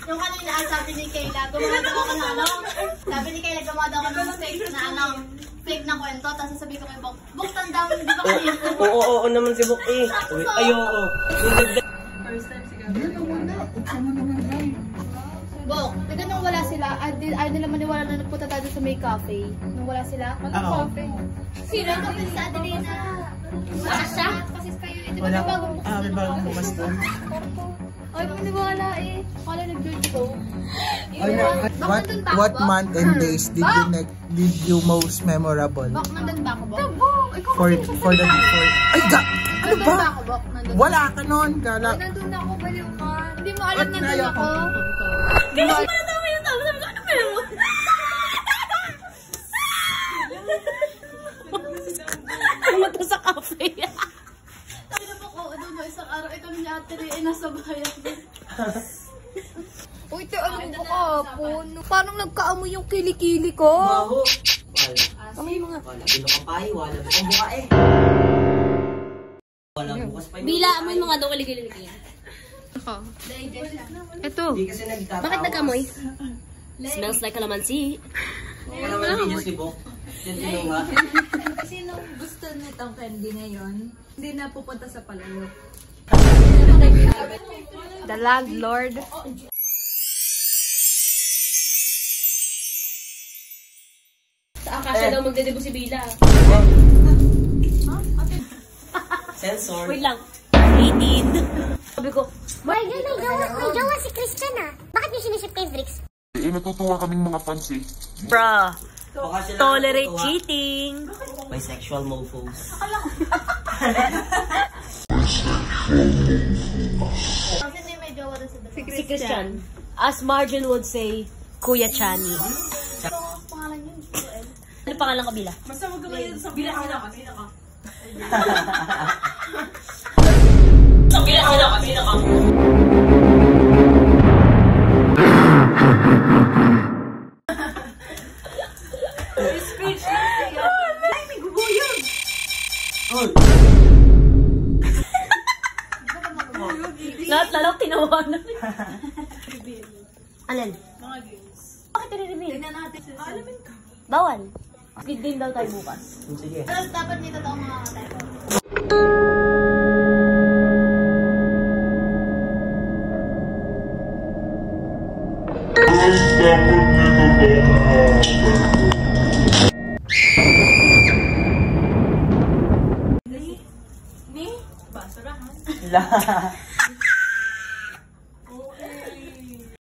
Yung kanina, sabi ni Kayla, gumawa daw ako ng ano? Sabi ni Kayla, gumawa daw ako ng fake na ano, fake na kwento. Tapos sasabihin ko kay Bok, Bok, tanda mo, di ba kanina? Oo naman si Bok eh. Ay, oo. First time siguro. Bok, taga nung wala sila, ayaw nila maniwala na nagpunta tayo sa may cafe. Nung wala sila, ano cafe? Sino? Kami sa Adelina. Wala siya? Kasi kayo, ito ba yung bagong bukas? May bagong bukas doon. Ay, maniwala eh. Kala nag-dirty ko. What month and days did you most memorable? Bok, nandun ba ako, Bok? For the ay ga! Ano ba? Nandun ba ako, Bok? Wala ka nun, gala. Nandun ako, baliw ka. Hindi mo alam Ba't nandun ako. Kaya mo pala tama yung tama. Sabi ko, ano pala mo? Pumunta sa cafe. Sabi na po ko, ano mo, isang araw, ito niya ate rin, nasa bayan. Uy, ito ano mo kahapon? Parang nagkaamoy yung kilikili ko. Baho. Kamay mga. Wala, binukapay. Wala bukang buka eh. Wala bukas pa yun. Bila, amoy mga daw kilikili. Ako. Ito. Hindi kasi nagtatawa. Bakit nagkamoy? Smells like calamansi. Wala naman videos ni Bok. Yan tinunga. Sinong gusto nitong candy ngayon? Hindi na pupunta sa palayok. The landlord. Sa Akasha daw magdedebo si Bila. Sensor. Wait lang. 18. Sabi ko, May jowa si Christian ah. Bakit niyo sinisip kay Vrix? Natutuwa kaming mga fans eh. Bra. Baka sila tolerate natutuwa. cheating. Bisexual mofos. Kasi hindi may jowa rin sa dalawa. Si Christian. As Margin would say, Kuya Chani. Pangalan yun, Joel. Ano pangalan ko, Bila? Basta wag ka ngayon sa Bila ka. Bila ka. Lahat lalong tinawanan. Alin? Mga games. Bakit i-reveal? Tignan natin. Alamin ka. Bawal. Squid game daw tayo bukas. Sige. Tapos dapat dito daw mga typo. La.